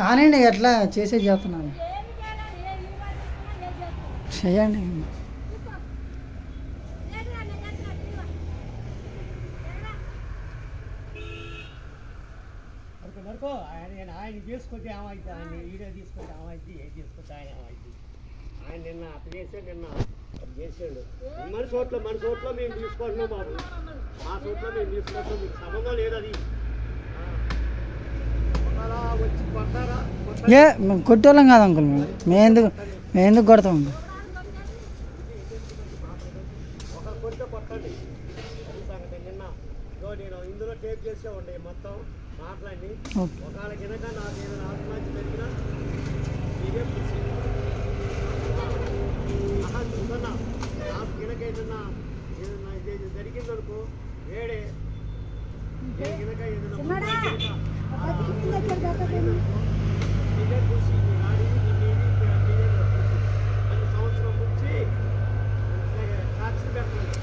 కానండి ఎట్లా చేసేది చేస్తున్నాను చేయండి. ఆయన తీసుకొచ్చి ఏమైతే ఆయన వీడియో తీసుకొచ్చి ఏమైంది ఏం తీసుకొచ్చి ఆయన ఏమైంది ఆయన నిన్న అట్లా చేసాడు నిన్న అది చేసాడు మన చోట్ల మేము తీసుకుంటున్నాం బాబు మా చోట్ల మేము తీసుకుంటున్నాం మీకు సంబంధం లేదు అది వచ్చి కొట్టారా కొట్టేవాళ్ళం కాదు అంకుల్ మేము ఎందుకు కొడతాం ఒకరు కొడితే కొట్టండి అది సంగతి నిన్న నేను ఇందులో టేప్ చేసే ఉండే మొత్తం మాట్లాడి ఒకవేళ కింద నాకు ఏదైనా ఆత్మహత్య జరిగినా ఇదే చూస్తున్నా నాకు కిందకి ఏదైనా ఇది జరిగిందనుకో వేడే కిందక ఏదైనా ఇదే చూసి ఆడి సంవత్సరం నుంచి సాక్షి పెట్టండి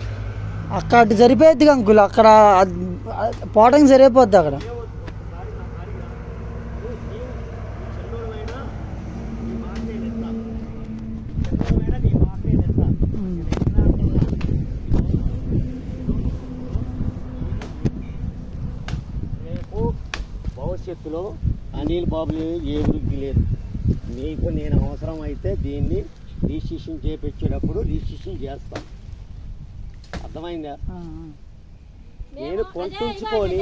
అక్కడ అటు సరిపోద్ది అంకుల్ అక్కడ పోవడానికి సరిపోద్ది అక్కడ భవిష్యత్తులో అనిల్ బాబులు ఏ వృద్ధి లేదు మీకు నేను అవసరం అయితే దీన్ని రిజిస్ట్రేషన్ చేయించేటప్పుడు రిజిస్ట్రేషన్ చేస్తాను అర్థమైందా నేను కొట్టించుకొని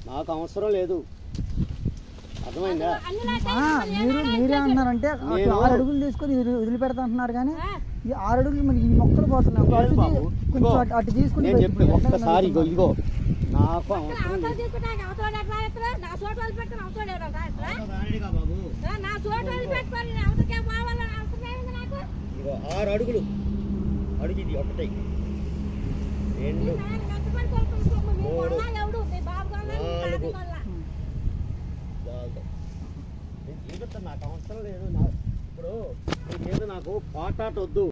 నాకు అవసరం లేదు అర్థమైందా మీరే అన్నారంటే 6 అడుగులు తీసుకొని వదిలిపెడతా అంటున్నారు కానీ ఈ 6 అడుగులు మనకి ఈ మొక్కలు పోతున్నాయి అటు తీసుకుని నేను చెప్పి ఒక్కసారి ఇదిగో నాకు అవసరం ఇదిగో 6 అడుగులు అడుగు ఇది ఒకటి 2 3 4 నాకు అవసరం లేదు ఇప్పుడు నాకు పోటాట వద్దు